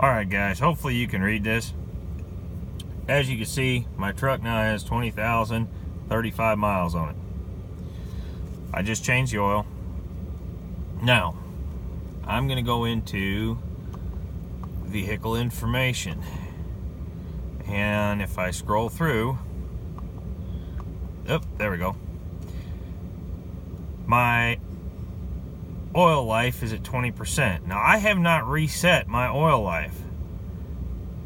Alright guys, hopefully you can read this. As you can see, my truck now has 20,035 miles on it. I just changed the oil. Now, I'm going to go into vehicle information. And if I scroll through, there we go. My oil life is at 20%. Now, I have not reset my oil life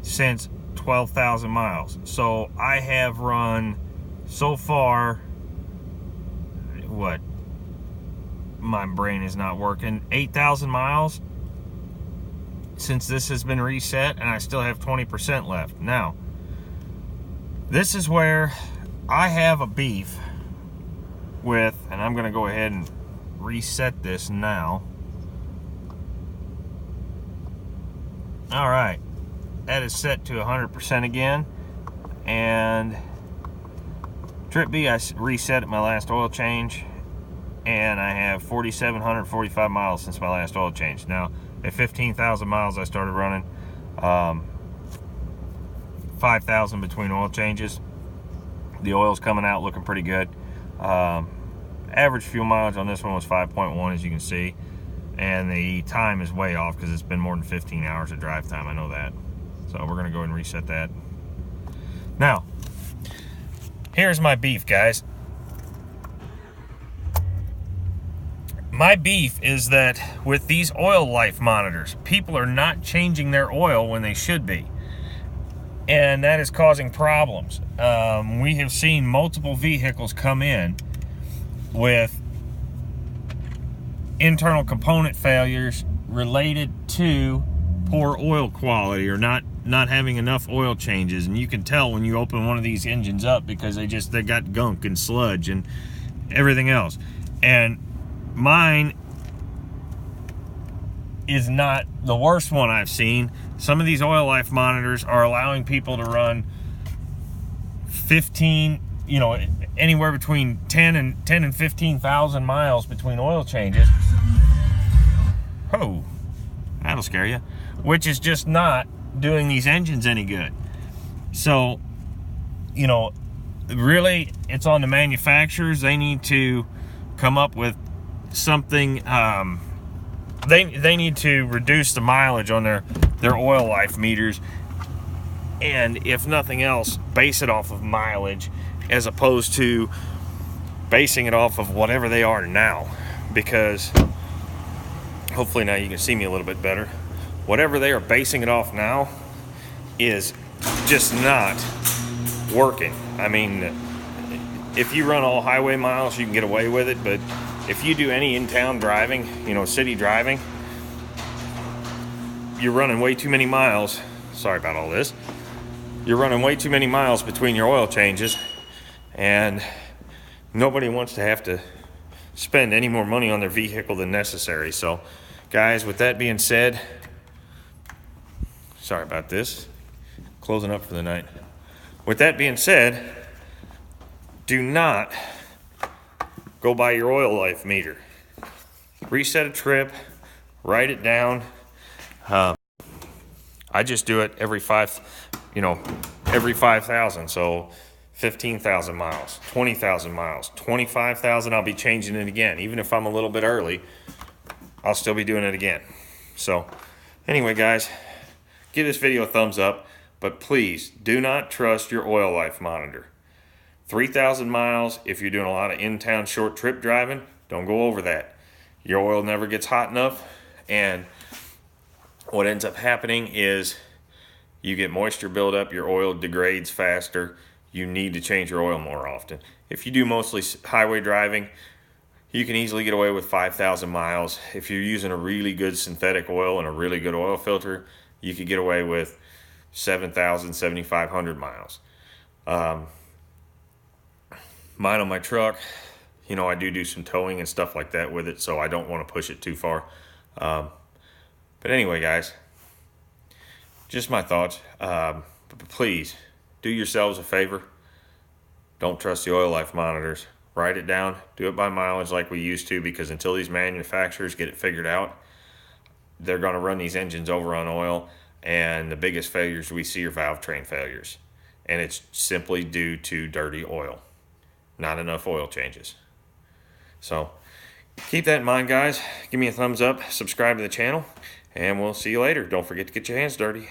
since 12,000 miles. So I have run so far, what? My brain is not working. 8,000 miles since this has been reset, and I still have 20% left. Now, this is where I have a beef with, and I'm going to go ahead and reset this now. All right, that is set to 100% again. And trip B, I reset at my last oil change, and I have 4,745 miles since my last oil change. Now, at 15,000 miles, I started running 5,000 between oil changes. The oil's coming out looking pretty good. Average fuel mileage on this one was 5.1, as you can see, and the time is way off because it's been more than 15 hours of drive time. I know that. So we're going to go ahead and reset that. Now, here's my beef, guys. My beef is that with these oil life monitors, people are not changing their oil when they should be. And that is causing problems. We have seen multiple vehicles come in with internal component failures related to poor oil quality or not having enough oil changes. And you can tell when you open one of these engines up because they got gunk and sludge and everything else. And mine is not the worst one I've seen. Some of these oil life monitors are allowing people to run 15, anywhere between 10 and 15,000 miles between oil changes. Oh, that'll scare you. Which is just not doing these engines any good. So, really, it's on the manufacturers. They need to come up with something. They need to reduce the mileage on their oil life meters, and if nothing else, base it off of mileage as opposed to basing it off of whatever they are now. Because hopefully now you can see me a little bit better. Whatever they are basing it off now is just not working. I mean, if you run all highway miles, you can get away with it, but if you do any in-town driving, city driving, you're running way too many miles. Sorry about all this. You're running way too many miles between your oil changes, and nobody wants to have to spend any more money on their vehicle than necessary. So, guys, with that being said, sorry about this. Closing up for the night. With that being said, do not go by your oil life meter. Reset a trip, write it down. I just do it every 5,000. So 15,000 miles, 20,000 miles, 25,000. I'll be changing it again. Even if I'm a little bit early, I'll still be doing it again. So anyway, guys, give this video a thumbs up, but please do not trust your oil life monitor. 3,000 miles, if you're doing a lot of in-town short trip driving, don't go over that. Your oil never gets hot enough, and what ends up happening is you get moisture buildup, your oil degrades faster, you need to change your oil more often. If you do mostly highway driving, you can easily get away with 5,000 miles. If you're using a really good synthetic oil and a really good oil filter, you could get away with 7,000, 7,500 miles. Mine on my truck, I do some towing and stuff like that with it, so I don't want to push it too far. But anyway, guys, just my thoughts. But please, do yourselves a favor. Don't trust the oil life monitors. Write it down. Do it by mileage like we used to, because until these manufacturers get it figured out, they're going to run these engines over on oil, And the biggest failures we see are valve train failures. And it's simply due to dirty oil. Not enough oil changes. So keep that in mind, guys. Give me a thumbs up, subscribe to the channel, and we'll see you later. Don't forget to get your hands dirty.